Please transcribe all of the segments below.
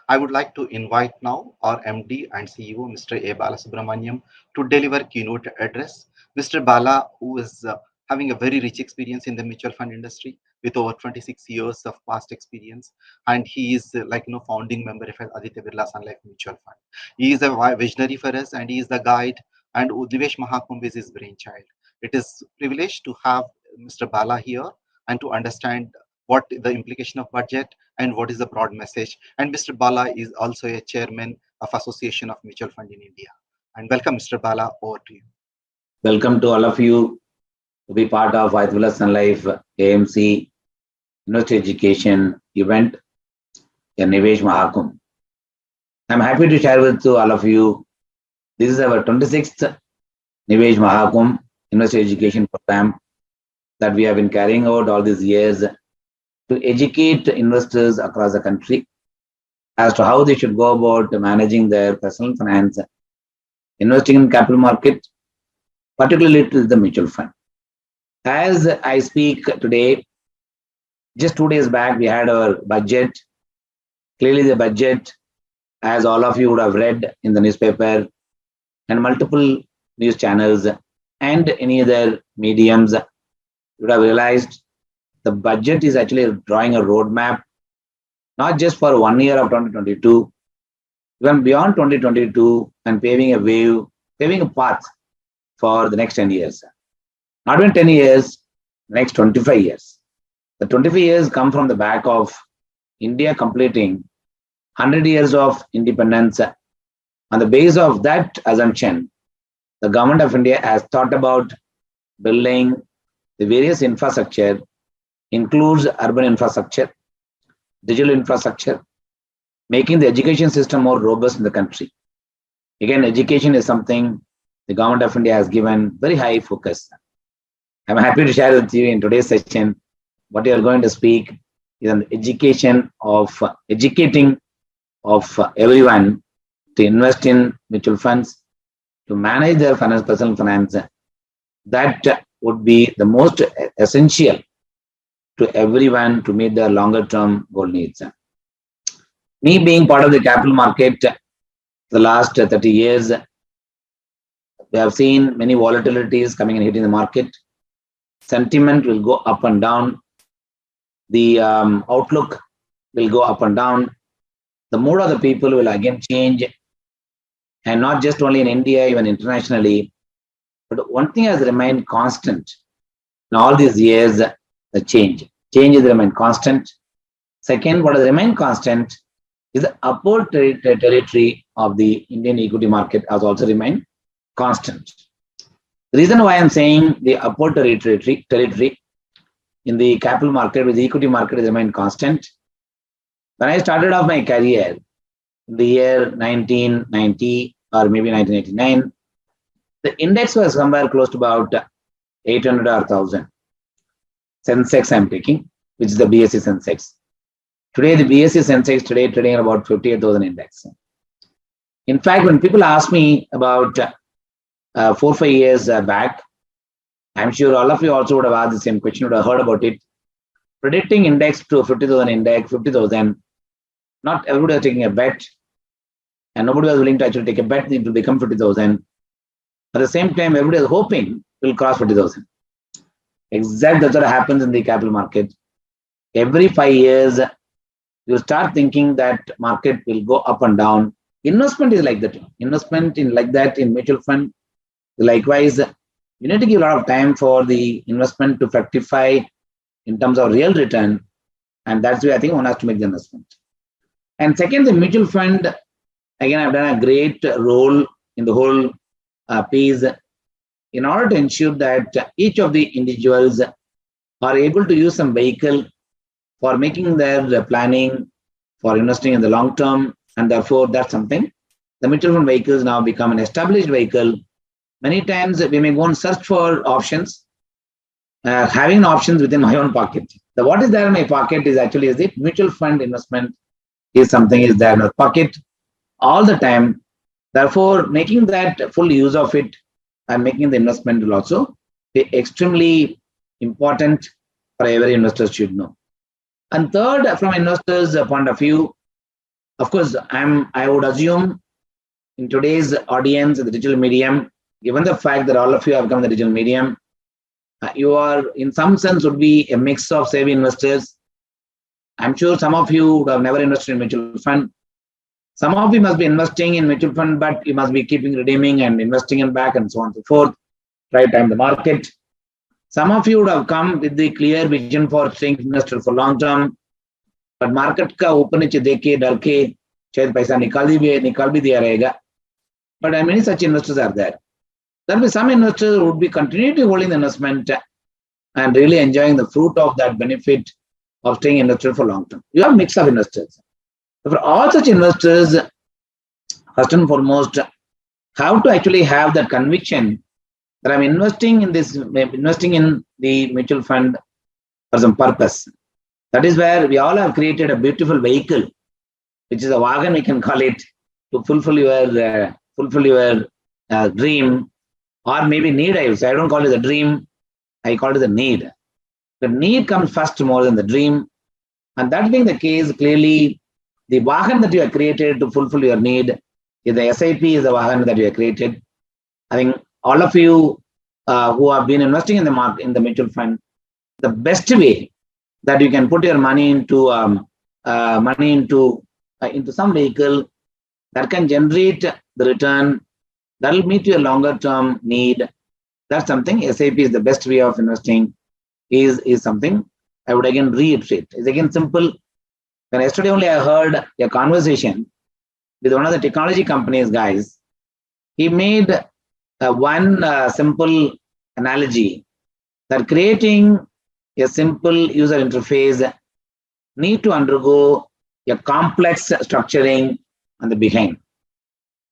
I would like to invite now our MD and CEO, Mr. A. Balasubramanian, to deliver keynote address. Mr. Bala, who is having a very rich experience in the mutual fund industry with over 26 years of past experience, and he is founding member of Aditya Birla Sun Life Mutual Fund. He is a visionary for us, and he is the guide. And Uddivesh Mahakumbh is his brainchild. It is privilege to have Mr. Bala here and to understand what the implication of budget and what is the broad message. And Mr. Bala is also a chairman of Association of Mutual Fund in India. And welcome, Mr. Bala, over to you. Welcome to all of you to be part of Aditya Birla Sun Life AMC Investor Education event in Nivesh Mahakumbh. I'm happy to share with all of you. This is our 26th Nivesh Mahakumbh Investor Education program that we have been carrying out all these years to educate investors across the country as to how they should go about managing their personal finance, investing in capital market, particularly to the mutual fund. As I speak today, just 2 days back, we had our budget. Clearly the budget, as all of you would have read in the newspaper and multiple news channels and any other mediums, you would have realized the budget is actually drawing a roadmap, not just for 1 year of 2022, even beyond 2022, and paving a path for the next 10 years. Not even 10 years, next 25 years. The 25 years come from the back of India completing 100 years of independence. On the base of that assumption, the government of India has thought about building the various infrastructure, includes urban infrastructure, digital infrastructure, making the education system more robust in the country. Again, education is something the government of India has given very high focus. I'm happy to share with you in today's session what you are going to speak is on the educating of everyone to invest in mutual funds, to manage their personal finance. That would be the most essential to everyone to meet their longer term goal needs. Me being part of the capital market the last 30 years, we have seen many volatilities coming and hitting the market. Sentiment will go up and down. The outlook will go up and down. The mood of the people will again change. And not just only in India, even internationally. But one thing has remained constant in all these years, the change. Change has remained constant. Second, what has remained constant is the upward territory of the Indian equity market has also remained constant. The reason why I'm saying the upward territory in the capital market with the equity market has remained constant. When I started off my career in the year 1990 or maybe 1989, the index was somewhere close to about 800 or 1000. Sensex I'm taking, which is the BSE Sensex. Today, the BSE Sensex today trading at about 58,000 index. In fact, when people ask me about 4 or 5 years back, I'm sure all of you also would have asked the same question, would have heard about it. Predicting index to 50,000 index, 50,000, not everybody was taking a bet, and nobody was willing to actually take a bet it will become 50,000. At the same time, everybody is hoping it will cross 40,000. Exactly that's what happens in the capital market. Every 5 years, you start thinking that market will go up and down. Investment is like that. Investment in like that in mutual fund. Likewise, you need to give a lot of time for the investment to fructify in terms of real return. And that's why I think one has to make the investment. And second, the mutual fund, again, I've done a great role in the whole piece in order to ensure that each of the individuals are able to use some vehicle for making their planning, for investing in the long term. And therefore, that's something. The mutual fund vehicles now become an established vehicle. Many times we may go and search for options, having options within my own pocket. What is there in my pocket is actually is the mutual fund investment is something is there in my pocket all the time. Therefore, making that full use of it and making the investment will also be extremely important for every investor should know. And third, from investors' point of view, Of course, I would assume in today's audience, the digital medium, given the fact that all of you have come the digital medium, you are in some sense would be a mix of savvy investors. I'm sure some of you would have never invested in mutual fund. Some of you must be investing in mutual fund, but you must be keeping redeeming and investing in back and so on and so forth. Right time the market. Some of you would have come with the clear vision for staying invested for long term, but market का ऊपर नीचे देख के डर के शायद पैसा निकाल भी दिया रहेगा. But many such investors are there. There will be some investors who would be continuing to holding the investment and really enjoying the fruit of that benefit of staying invested for long term. You have a mix of investors. For all such investors, first and foremost, how to actually have that conviction that I'm investing in the mutual fund for some purpose. That is where we all have created a beautiful vehicle, which is a wagon, we can call it, to fulfill your dream, or maybe need. I don't call it a dream, I call it a need. The need comes first more than the dream, and that being the case, clearly the wagon that you have created to fulfill your need is the SIP is the wagon that you have created. I think all of you who have been investing in the market, in the mutual fund, the best way that you can put your money into some vehicle that can generate the return that will meet your longer term need. That's something SIP is the best way of investing. Is something I would again reiterate. It's again simple. When yesterday only I heard a conversation with one of the technology companies guys. He made one simple analogy that creating a simple user interface need to undergo a complex structuring on the behind.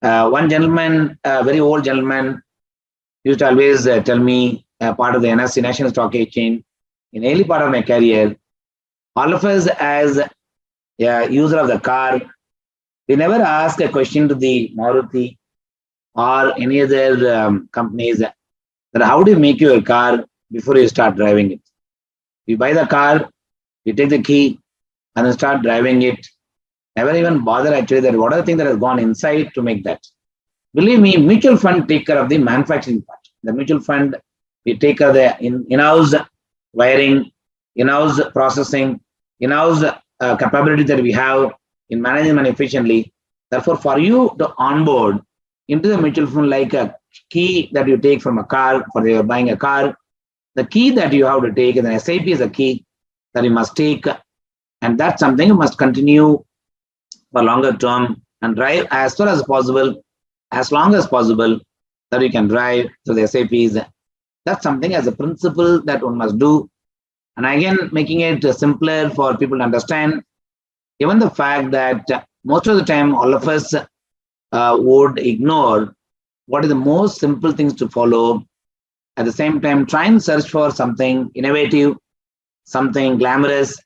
One gentleman, a very old gentleman, used to always tell me, part of the NSE National Stock Exchange, in early part of my career, all of us as a user of the car, we never ask a question to the Maruti or any other companies that how do you make your car before you start driving it. We buy the car, we take the key and then start driving it. Never even bother actually that what are the things that has gone inside to make that. Believe me, mutual fund take care of the manufacturing part. The mutual fund, we take care of the in-house wiring, in-house processing, in-house capability that we have in managing money efficiently. Therefore, for you to onboard into the mutual fund like a key that you take from a car, for you're buying a car, the key that you have to take, and the SIP is a key that you must take, and that's something you must continue for longer term and drive as far as possible, as long as possible, that you can drive through the SIPs. That's something as a principle that one must do. And again, making it simpler for people to understand, given the fact that most of the time all of us would ignore what is the most simple things to follow. At the same time, try and search for something innovative, something glamorous,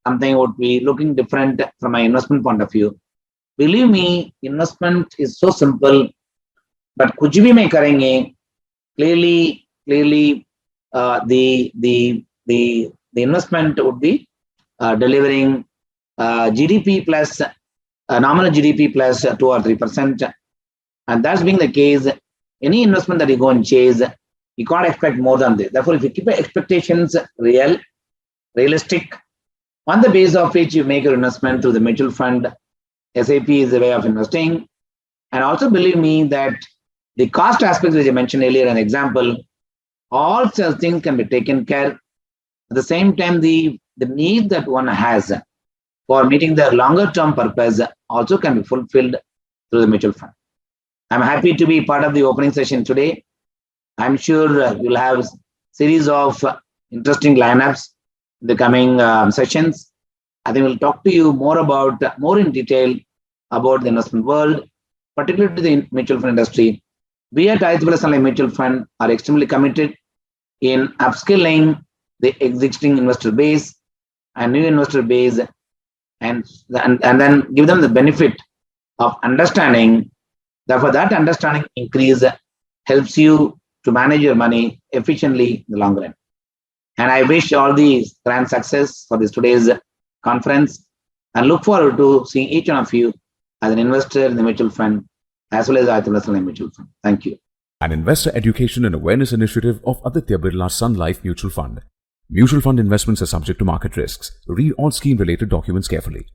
something would be looking different from my investment point of view. Believe me, investment is so simple, but kuch bhi mein karenge, clearly the investment would be delivering GDP plus nominal GDP plus 2 or 3%, and that's being the case. Any investment that you go and chase, you can't expect more than this. Therefore, if you keep your expectations realistic, on the base of which you make your investment through the mutual fund, SIP is the way of investing. And also believe me that the cost aspects which I mentioned earlier, an example, all such things can be taken care. At the same time, the need that one has for meeting their longer term purpose also can be fulfilled through the mutual fund. I'm happy to be part of the opening session today. I'm sure you'll have series of interesting lineups in the coming sessions. I think we'll talk to you more in detail about the investment world, particularly to the mutual fund industry. We at IIFL Mutual Fund are extremely committed in upskilling the existing investor base and new investor base, and then give them the benefit of understanding. Therefore, that understanding increase helps you to manage your money efficiently in the long run. And I wish all the grand success for this today's conference. and look forward to seeing each one of you as an investor in the mutual fund as well as Aditya Birla Mutual Fund. Thank you. An investor education and awareness initiative of Aditya Birla Sun Life Mutual Fund. Mutual fund investments are subject to market risks. Read all scheme related documents carefully.